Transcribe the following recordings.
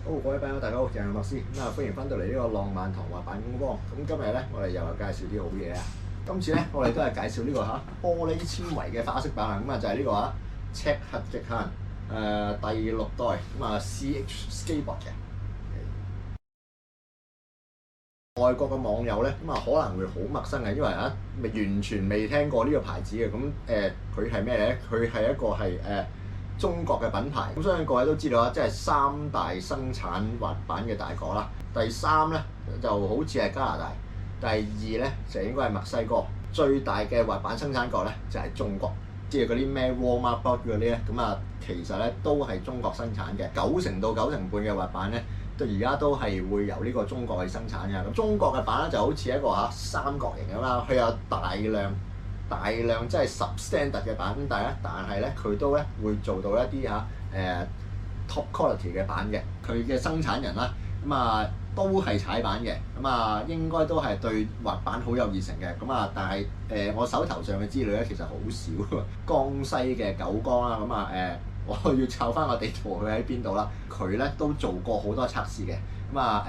好，各位朋友，大家好，鄭律師咁啊，歡迎翻到嚟呢個浪漫堂滑板工坊。咁今日咧，我哋又係介紹啲好嘢啊！今次咧，我哋都係介紹呢個玻璃纖維嘅花式板啊，咁啊就係呢個赤核極限第6代咁啊 CH Skateboard 嘅。外國嘅網友咧，咁啊可能會好陌生嘅，因為完全未聽過呢個牌子嘅。咁佢係咩咧？佢係一個係中國嘅品牌。咁相信各位都知道啦，即係3大生產滑板嘅大國啦。第3咧就好似係加拿大，第2咧就應該係墨西哥。最大嘅滑板生產國咧就係中國。即係嗰啲咩 Walmart 嗰啲咧，咁啊其實咧都係中國生產嘅，90%到90%半嘅滑板咧。到而家都係會由呢個中國去生產嘅。咁中國嘅板咧就好似一個三角形咁啦，佢有大量即係 substandard 嘅板，但係咧佢都咧會做到一啲top quality 嘅板嘅。佢嘅生產人啦，咁啊都係踩板嘅，咁啊應該都係對滑板好有熱誠嘅。咁啊但係我手頭上嘅資料咧其實好少。江西嘅九江啦，咁啊我要抄翻個地圖佢喺邊度啦。佢咧都做過好多測試嘅，咁啊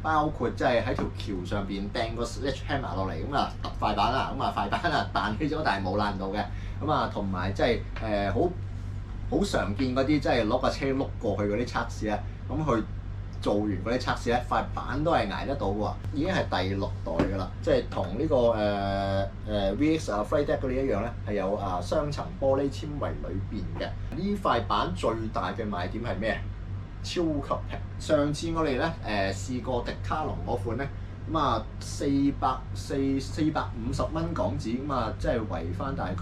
包括即係喺條橋上邊掟個 sledgehammer 落嚟，咁啊揼塊板啦，咁啊塊板啊彈起咗，但係冇爛到嘅。咁啊同埋即係好常見嗰啲，即係攞架車碌過去嗰啲測試咧，咁佢做完嗰啲測試咧，塊板都係捱得到喎，已經係第6代㗎啦，即係同呢個VX Flight Deck 嗰啲一樣咧，係有雙層玻璃纖維裏邊嘅。呢塊板最大嘅賣點係咩？超級平。上次我哋咧試過迪卡龍嗰款咧，咁啊450蚊港紙，咁啊即係圍翻大概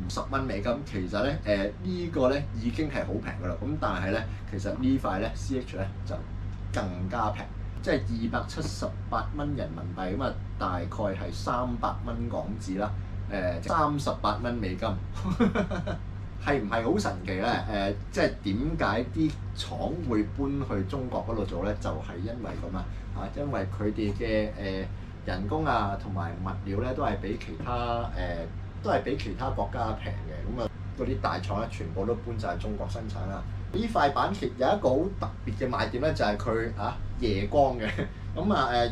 50蚊美金。其實咧呢個咧已經係好平㗎啦。咁但係咧其實呢塊咧 CH 咧就更加平，即係278蚊人民幣，咁啊大概係300蚊港紙啦。38蚊美金。係唔係好神奇咧？即係點解啲廠會搬去中國嗰度做咧？就係因為咁因為佢哋嘅人工同埋物料咧都係比其他國家平嘅。咁啊嗰啲大廠咧全部都搬晒中國生產啦。呢塊板其實有一個好特別嘅賣點咧，就係佢夜光嘅。咁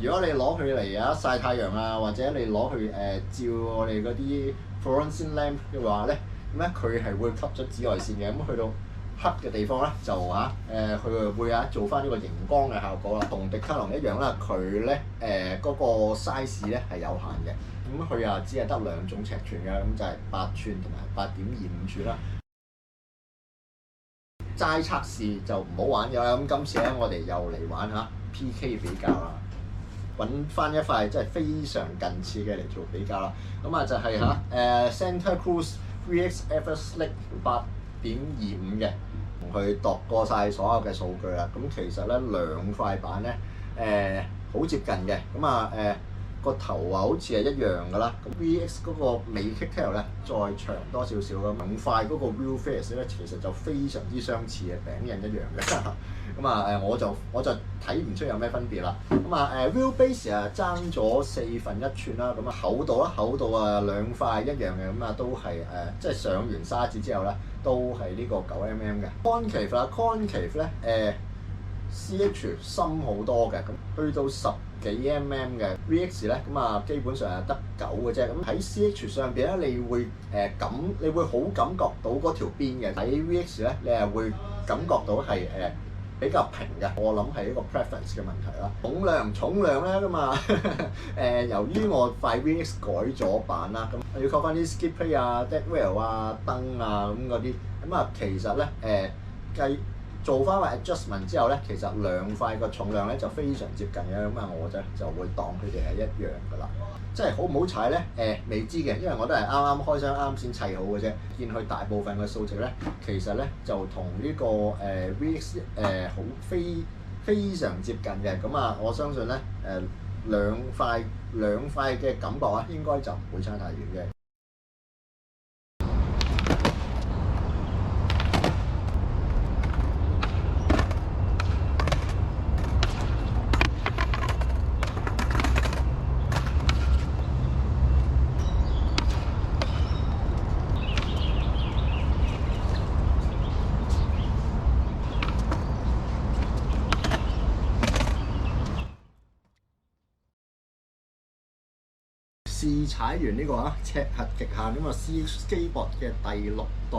如果你攞佢嚟曬太陽或者你攞去照我哋嗰啲 fluorescent lamp 嘅話咧，咁咧佢係會吸咗紫外線嘅。咁去到黑嘅地方咧就佢會做翻呢個熒光嘅效果啦。同迪卡龍一樣啦，佢咧嗰個 size 咧係有限嘅。咁佢只係得2種尺寸嘅，咁就係8寸同埋8.25寸啦。齋測試就唔好玩嘅啦。咁今次咧我哋又嚟玩PK 比較啦，揾翻一塊真係非常近似嘅嚟做比較啦。咁就係Santa Cruz VX Everslick 8.25嘅，同佢度過晒所有嘅數據啦。咁其實咧兩塊板咧好接近嘅。咁個頭好似係一樣㗎啦。咁 VX 嗰個尾 kicktail 咧再長多少少咁，兩塊嗰個 wheel face 咧其實就非常之相似嘅，餅印一樣嘅。咁我就睇唔出有咩分別啦。咁wheel base 爭咗1/4寸啦。咁厚度兩塊一樣嘅。咁都係即係上完砂紙之後咧都係呢個9mm嘅。concave 咧CH 深好多嘅，咁去到10幾mm嘅 VX 咧，咁基本上係得9嘅啫。咁喺 CH 上邊咧，你會好感覺到嗰條邊嘅。喺 VX 咧，你係會感覺到係比較平嘅。我諗係一個 preference 嘅問題啦。重量咧由於我塊 VX 改咗版啦，咁我要扣翻啲 skid plate deck rail 燈咁嗰啲。咁其實咧做翻個 adjustment 之後咧，其實兩塊個重量咧就非常接近嘅。咁我就會當佢哋係一樣㗎啦。即係好唔好踩咧？未知嘅，因為我都係啱啱開箱啱先砌好嘅啫。見佢大部分嘅數值咧，其實咧就同呢個VX 好非常接近嘅。咁我相信咧兩塊嘅感覺應該就唔會差太遠嘅。試踩完呢個赤核極限咁CX Skateboard 嘅第6代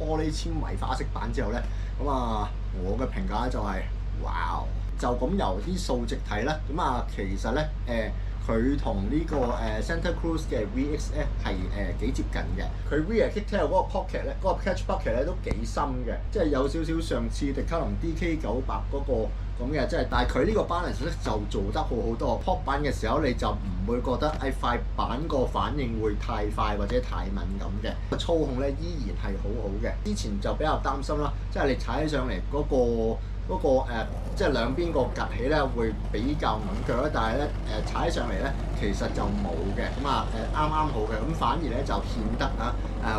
玻璃纖維花式板之後咧，咁我嘅評價咧就係、哇！就咁由啲數值睇咧，咁其實咧佢同呢個Santa Cruz 嘅 VX 咧係幾接近嘅。佢 rear kicktail 嗰個 pocket 咧，嗰個 catch bucket 咧都幾深嘅，即係有少少上次迪卡龍 DK900嗰個咁嘅，即係但係佢呢個 balance 咧就做得好好多。pop 板嘅時候你就唔會覺得塊板個反應會太快或者太敏感嘅，操控咧依然係好好嘅。之前就比較擔心啦，即係你踩起上嚟嗰個即係兩邊個趌起咧會比較穩腳啦，但係咧踩上嚟咧其實就冇嘅，咁啱啱好嘅，咁反而咧就顯得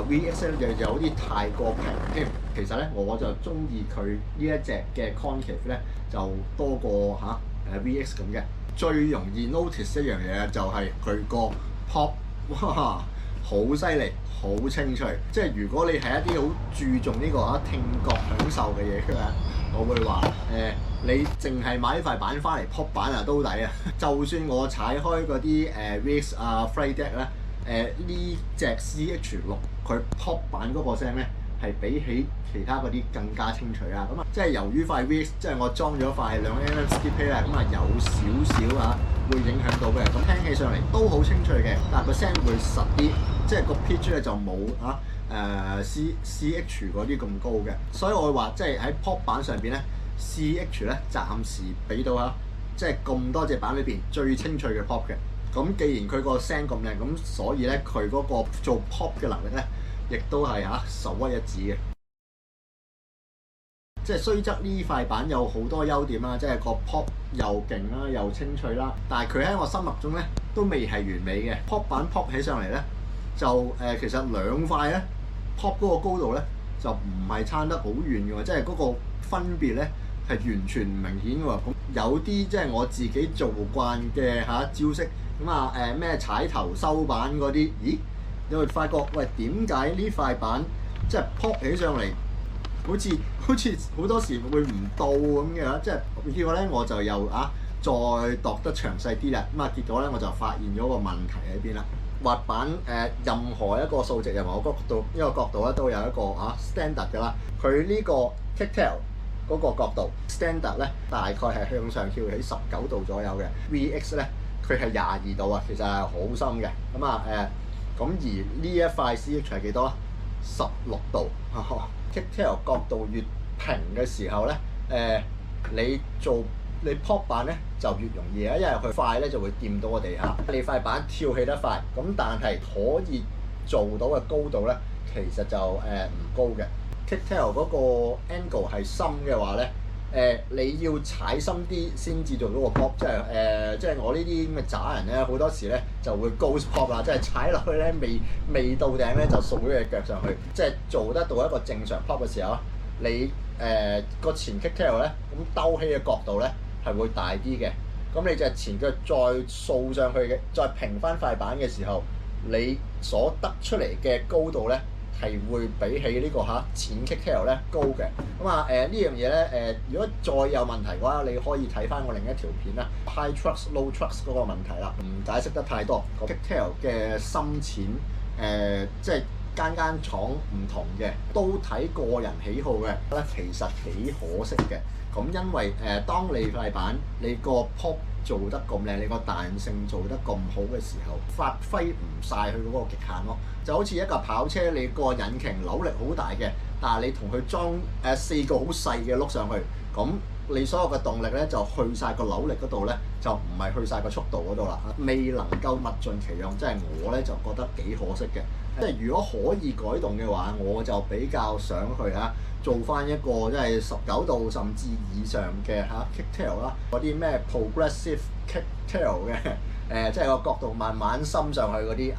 VX 咧就有啲太過平添。其實咧我就中意佢呢一隻嘅 concave 咧就多過VX 咁嘅。最容易 notice 一樣嘢就係佢個 pop， 哇，好犀利，好清脆。即係如果你係一啲好注重呢個聽覺享受嘅嘢嘅，我會話你淨係買呢塊板翻嚟 pop 板都抵啊！就算我踩開嗰啲VX Flight Deck 咧，呢隻 CH6佢 pop 板嗰個聲咧係比起其他嗰啲更加清脆啊！咁即係由於塊 VX 即係我裝咗塊2mm skip plate 咧，咁有少少會影響到嘅。咁聽起上嚟都好清脆嘅，但係個聲會實啲，即係個 pitch 咧就冇CH 嗰啲咁高嘅。所以我會話即係喺 pop 板上邊咧 ，CH 咧暫時俾到即係咁多隻板裏邊最清脆嘅 pop 嘅。咁既然佢個聲咁靚，咁所以咧佢嗰個做 pop 嘅能力咧，亦都係首屈一指嘅。即係雖則呢塊板有好多優點啦，即係個 pop 又勁啦，又清脆啦，但係佢喺我心目中咧都未係完美嘅。pop 板 pop 起上嚟咧，就其實兩塊咧 pop 嗰個高度咧就唔係差得好遠嘅喎，即係嗰個分別咧係完全唔明顯嘅喎。咁有啲即係我自己做慣嘅招式，咁咩踩頭收板嗰啲，咦？你會發覺喂，點解呢塊板即係 pop 起上嚟？好似好多時會唔到咁嘅，即係結果咧我就又再度得詳細啲啦。咁結果咧我就發現咗個問題喺邊啦。滑板任何一個數值任何一個角度咧都有一個standard 㗎啦。佢呢個 kicktail 嗰個角度 standard 咧大概係向上翹起19度左右嘅。VX 咧佢係22度啊，其實係好深嘅。咁而呢一塊 CH 係幾多啊？16度。Kicktail 角度越平嘅時候咧，你 pop 板咧就越容易啊，因為佢快咧就會掂到個地下。你塊板跳起得快，咁但係可以做到嘅高度咧，其實就唔高嘅。Kicktail 嗰個 angle 係深嘅話咧，你要踩深啲先至做到個 pop，即係我呢啲咁嘅渣人咧，好多時咧就會 ghost pop 啦，即係踩落去咧未到頂咧就掃咗隻腳上去，即係做得到一個正常 pop 嘅時候，你個前 kicktail 咧咁兜起嘅角度咧係會大啲嘅，咁你隻前腳再掃上去嘅，再平翻塊板嘅時候，你所得出嚟嘅高度咧係會比起呢個前 kicktail 咧高嘅。咁呢樣嘢咧如果再有問題嘅話，你可以睇翻我另一條片啦 ，high trucks low trucks 嗰個問題啦，唔解釋得太多。kicktail 嘅深淺即係間廠唔同嘅，都睇個人喜好嘅咧，其實幾可惜嘅。咁因為當你塊板你個 pop 做得咁靚，你個彈性做得咁好嘅時候，發揮唔晒佢嗰個極限咯。就好似一架跑車，你個引擎扭力好大嘅，但係你同佢裝4個好細嘅轆上去，咁你所有嘅動力咧就去晒個扭力嗰度咧，就唔係去晒個速度嗰度啦，未能夠物盡其用。即係我咧就覺得幾可惜嘅。即係如果可以改動嘅話，我就比較想去做翻一個即係19度甚至以上嘅kicktail 啦，嗰啲咩 progressive kicktail 嘅即係個角度慢慢深上去嗰啲。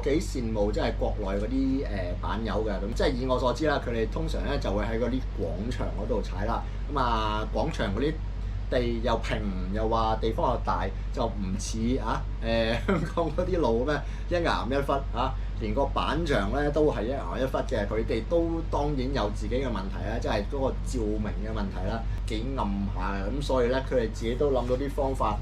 幾羨慕即係國內嗰啲板友嘅，咁即係以我所知啦，佢哋通常咧就會喺嗰啲廣場嗰度踩啦。咁廣場嗰啲地又平，又話地方又大，就唔似香港嗰啲路咩一岩一忽連個板牆咧都係一岩一忽嘅。佢哋都當然有自己嘅問題啦，即係嗰個照明嘅問題啦，幾暗下嘅。咁所以咧佢哋自己都諗到啲方法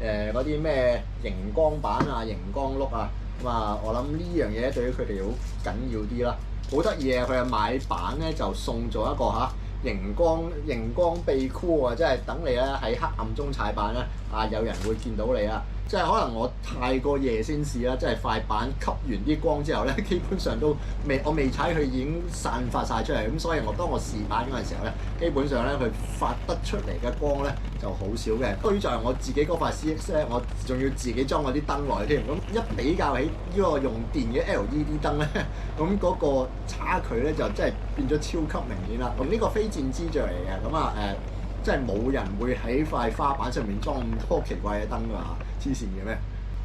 嗰啲咩熒光板啊、熒光碌啊，咁啊我諗呢樣嘢對於佢哋好緊要啲啦。好得意嘅，佢係買板咧就送咗一個熒光臂箍啊，即係等你咧喺黑暗中踩板咧有人會見到你啊！即係可能我太過夜先試啦，即係塊板吸完啲光之後咧，基本上我未踩佢已經散發晒出嚟，咁所以當我試板嗰陣時候咧，基本上咧佢發得出嚟嘅光咧就好少嘅。對在我自己嗰塊 CX 咧，我仲要自己裝嗰啲燈落去添，咁一比較起呢個用電嘅 LED 燈咧，咁嗰個差距咧就真係變咗超級明顯啦。咁呢個非戰之罪嚟嘅，咁即係冇人會喺塊花板上面裝咁多奇怪嘅燈㗎嘛，黐線嘅咩？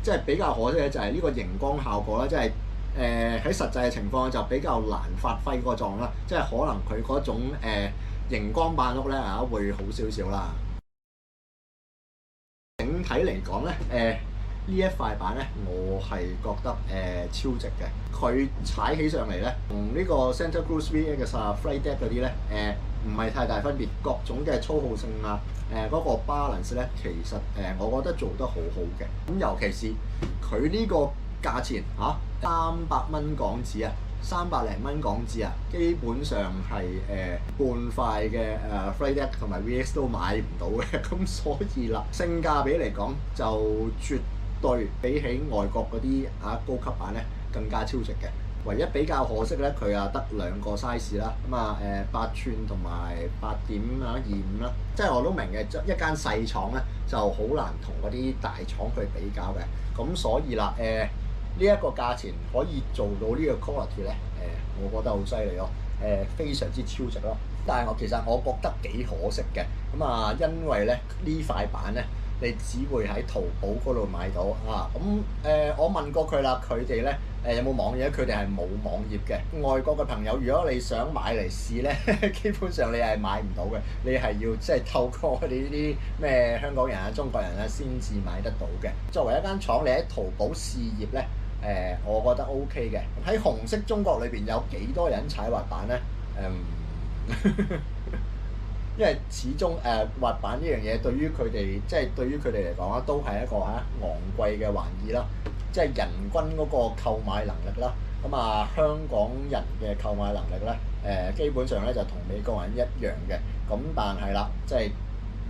即係比較可惜嘅就係呢個熒光效果啦，即係喺實際嘅情況就比較難發揮嗰個作用啦，即係可能佢嗰種熒光板屋咧會好少少啦。整體嚟講咧，呢一塊板咧，我係覺得超值嘅。佢踩起上嚟咧，同呢個 Santa Cruz VX 嘅 Flight Deck 嗰啲咧，唔係太大分別。各種嘅粗豪性啊，嗰個 balance 咧，其實我覺得做得好好嘅。咁尤其是佢呢個價錢300蚊港紙啊，300零蚊港紙啊，基本上係半塊嘅Flight Deck 同埋 VX 都買唔到嘅。咁所以啦，性價比嚟講就絕對比起外國嗰啲高級版咧更加超值嘅。唯一比較可惜咧，佢得2個 size 啦，咁8寸同埋8.25啦。即係我都明嘅，一間細廠咧就好難同嗰啲大廠去比較嘅。咁所以啦，呢一個價錢可以做到呢個 quality 咧，我覺得好犀利咯，非常之超值咯。但係其實我覺得幾可惜嘅，咁因為咧呢塊板咧，你只會喺淘寶嗰度買到啊。我問過佢啦，佢哋咧有冇網頁？佢哋係冇網頁嘅。外國嘅朋友，如果你想買嚟試咧，基本上你係買唔到嘅，你係要即係透過我哋呢啲咩香港人啊、中國人啊先至買得到嘅。作為一間廠，你喺淘寶試業咧，我覺得 OK 嘅。喺紅色中國裏邊有幾多人踩滑板咧？因為始終滑板呢樣嘢對於佢哋，即係對於佢哋嚟講都係一個昂貴嘅玩意啦。即係人均嗰個購買能力啦。香港人嘅購買能力咧，基本上咧就同美國人一樣嘅。咁但係啦，即係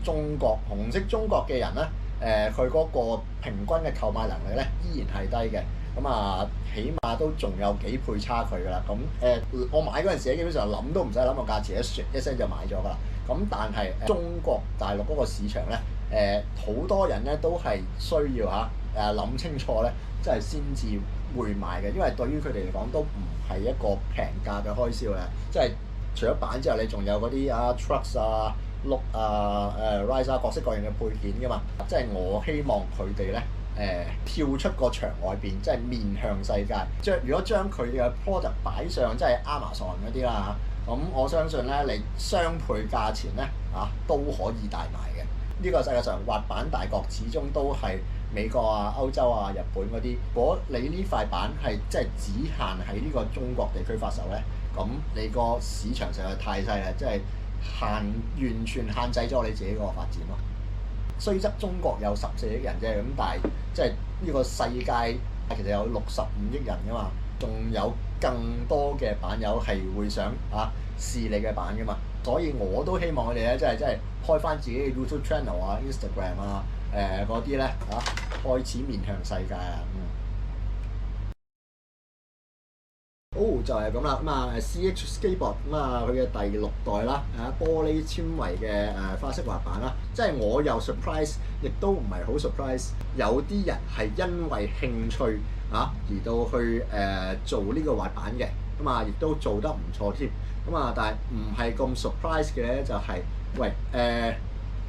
中國紅色中國嘅人咧，佢嗰個平均嘅購買能力咧依然係低嘅。起碼都仲有幾倍差距㗎啦。我買嗰陣時基本上諗都唔使諗個價錢，一聲就買咗㗎啦。咁但係中國大陸嗰個市場咧，好多人咧都係需要諗清楚咧，即係先至會買嘅。因為對於佢哋嚟講都唔係一個平價嘅開銷嘅。即係除咗板之後，你仲有嗰啲trucks 轆riser 各式各樣嘅配件㗎嘛。即係我希望佢哋咧跳出個場外邊，即係面向世界。如果將佢嘅 product 擺上即係 Amazon 嗰啲啦，咁我相信咧，你雙倍價錢咧都可以大賣嘅。呢個世界上滑板大國始終都係美國歐洲日本嗰啲。如果你呢塊板係即係只限喺呢個中國地區發售咧，咁你個市場實在太細啦，即係完全限制咗你自己個發展咯。雖則中國有14億人啫，咁但係即係呢個世界其實有65億人㗎嘛，仲有更多嘅板友係會想試你嘅板㗎嘛，所以我都希望佢哋咧，即係開返自己嘅 YouTube channel Instagram 嗰啲咧開始面向世界啊。就係咁啦。CH Skateboard 佢嘅第6代啦，玻璃纖維嘅花式滑板啦。即係我又 surprise， 亦都唔係好 surprise。有啲人係因為興趣而到去做呢個滑板嘅，亦都做得唔錯添。但係唔係咁 surprise 嘅咧，就係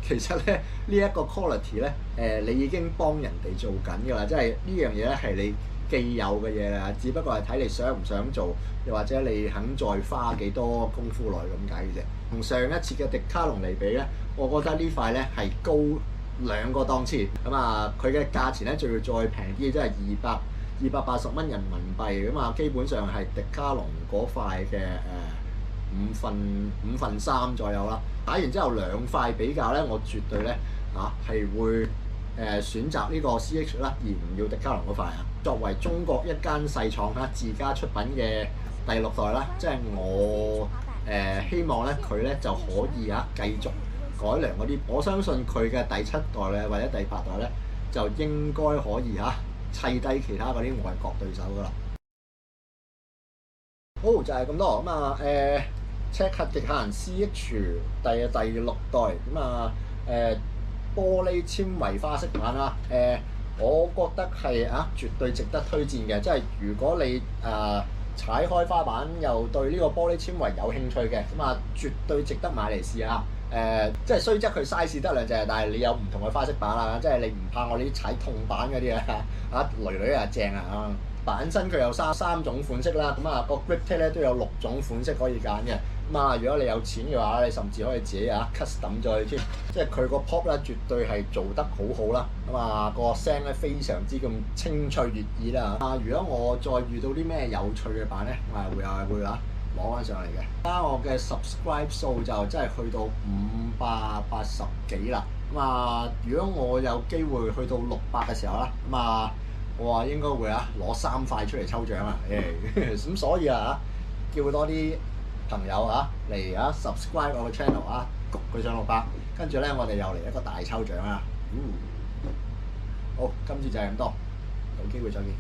其實咧呢一個 quality 咧，你已經幫人哋做緊㗎啦。即係呢樣嘢咧係你既有嘅嘢啦，只不過係睇你想唔想做，又或者你肯再花幾多功夫落去咁解嘅啫。同上一次嘅迪卡龍嚟比咧，我覺得呢塊咧係高2個檔次。佢嘅價錢咧仲要再平啲，即係280蚊人民幣。基本上係迪卡龍嗰塊嘅五分三左右啦。打完之後2塊比較咧，我絕對咧係會選擇呢個 CH 啦，而唔要迪卡龍嗰塊啊。作為中國一間細廠嚇自家出品嘅第6代啦，即係我希望咧佢咧就可以繼續改良嗰啲，我相信佢嘅第7代咧或者第8代咧就應該可以砌低其他嗰啲外國對手噶啦。好，就係咁多咁啊赤核極限 CH 第6代咁啊玻璃纖維花式版啦，我覺得係絕對值得推薦嘅，即係如果你踩開花板又對呢個玻璃纖維有興趣嘅，咁啊絕對值得買嚟試下。即係雖則佢 size 得兩隻，但係你有唔同嘅花式板啦，即係你唔怕我啲踩痛板嗰啲女女正啊！板身佢有三種款式啦，咁啊個 grip tape 咧都有6種款式可以揀嘅。咁啊，如果你有錢嘅話，你甚至可以自己custom 咗佢添，即係佢個 pop 咧絕對係做得好好啦。咁啊個聲咧非常之咁清脆悅耳啦。如果我再遇到啲咩有趣嘅版咧，我係會攞翻上嚟嘅。而家我嘅 subscribe 數就真係去到580幾啦。咁啊，如果我有機會去到600嘅時候啦，咁啊〜我話應該會攞3塊出嚟抽獎啊！咁所以叫多啲朋友嚟subscribe 我個 channel 焗佢上600，跟住咧我哋又嚟一個大抽獎啊！好，今次就係咁多，有機會再見。